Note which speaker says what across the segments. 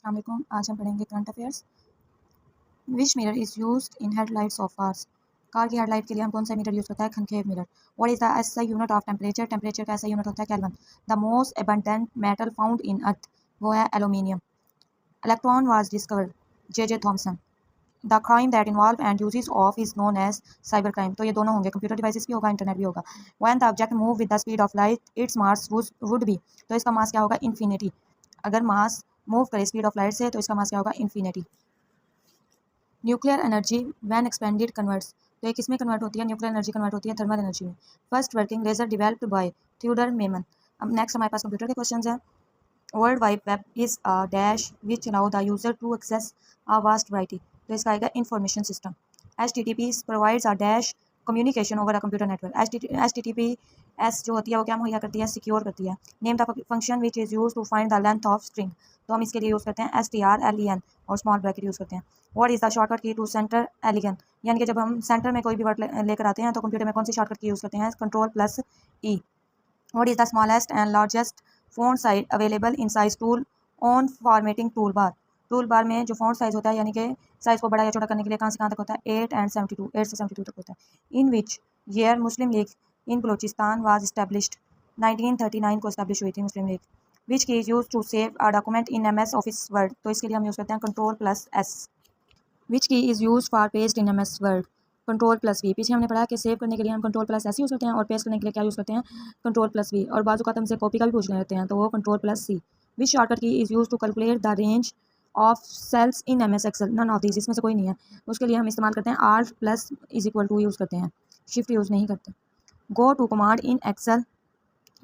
Speaker 1: अस्सलाम वालेकुम। आज हम पढ़ेंगे current affairs. Which mirror is used in headlights of cars. Car की हेडलाइट के लिए हम कौन सा मिरर यूज़ करता है? Concave mirror. What is the SI unit of temperature. Temperature का एसआई यूनिट होता है kelvin. The most abundant metal found in earth, वो है aluminium. Electron was discovered, J Thomson. The crime that involve and uses of is known as cyber crime. तो ये दोनों होंगे, computer devices भी होगा, इंटरनेट भी होगा। When the object move with the speed of light its mass would be. तो इसका मास क्या होगा? इन्फिनिटी। अगर मास मूव करे स्पीड ऑफ लाइट से तो इसका मास क्या होगा? Infinity. Nuclear energy when expanded converts. तो ये किसमें कन्वर्ट होती है? न्यूक्लियर एनर्जी कन्वर्ट होती है थर्मल एनर्जी में। First working laser developed by Theodore Maiman. अब नेक्स्ट हमारे पास कंप्यूटर के क्वेश्चंस हैं। World wide web is a dash which allow the user to access a vast variety. तो इसका आएगा information system. HTTP provides a dash communication over a computer network. HTTP जो होती है वो क्या मुहैया करती है? सिक्योर करती है। Name the function which is use to find the length of string. तो हम इसके लिए यूज़ करते हैं strlen और स्मॉल ब्रैकेट यूज़ करते हैं। व्हाट इज़ द शॉर्टकट की टू सेंटर एलिगन। यानी कि जब हम सेंटर में कोई भी वर्ड लेकर आते हैं तो कंप्यूटर में कौन सी शॉर्टकट की यूज़ करते हैं? Ctrl+E। What is the smallest and largest font size available in size tool on formatting toolbar। Tool bar में जो फॉन्ट साइज होता है यानी कि साइज को बड़ा या छोटा करने के लिए कहाँ से कहाँ तक होता है? 8 से 72 तक होता है। In which year Muslim League in Baluchistan was established. 1939 को इस्टेब्लिश हुई थी Muslim League. Which key is use to save a document in MS Office Word. तो इसके लिए हम यूज़ करते हैं Ctrl+S। Which key is use for paste in MS word. Ctrl+V। पीछे हमने पढ़ा कि सेव करने के लिए हम Ctrl+S यूज़ करते हैं और पेस्ट करने के लिए क्या यूज़ करते हैं? Ctrl+V। और बाजू का हमसे कॉपी का भी पूछ लेते हैं तो वो Ctrl+C। विच शॉर्टकट की is use to calculate the range of cells in MS Excel. None of this, इसमें से कोई नहीं है। उसके लिए हम इस्तेमाल करते हैं Alt+= यूज़ करते हैं, शिफ्ट यूज़ नहीं करते। Go to command in Excel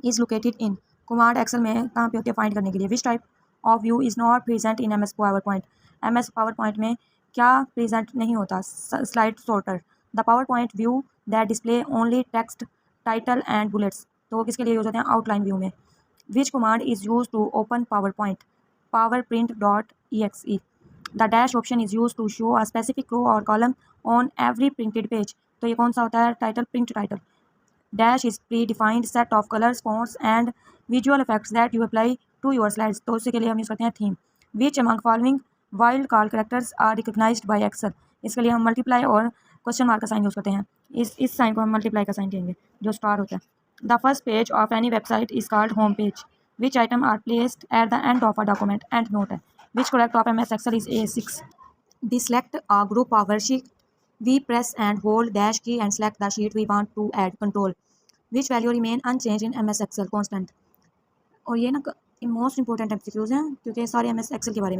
Speaker 1: is located in. Command Excel में कहाँ पे होती है? फाइंड करने के लिए। Which type of view is not present in MS PowerPoint. MS PowerPoint में क्या प्रेजेंट नहीं होता? Slide sorter. The PowerPoint view that display only text title and bullets. तो वो किसके लिए यूज़ होते हैं? आउटलाइन व्यू में। Which command is use to open PowerPoint. powerprint.exe। The dash option is use to show a specific row और column on every printed page. तो ये कौन सा होता है? Title, print title. Dash is predefined set of colors, fonts and visual effects that you apply to your slides। तो उसके लिए हम यूज़ करते हैं theme. Which among following wild card characters are recognized by Excel। इसके लिए हम multiply और क्वेश्चन मार्क का साइन यूज़ करते हैं। इस साइन को हम मल्टीप्लाई का साइन कहेंगे जो स्टार होता है। The first page of any website is called home page. Which item are placed at the end of a document endnote है। Which correct of MS Excel is A6। Select a group of worksheet. We press and hold dash key and select the sheet we want to add. Control. Which value remain unchanged in MS Excel? Constant। और ये ना most important MCQs हैं क्योंकि सारे MS Excel के बारे में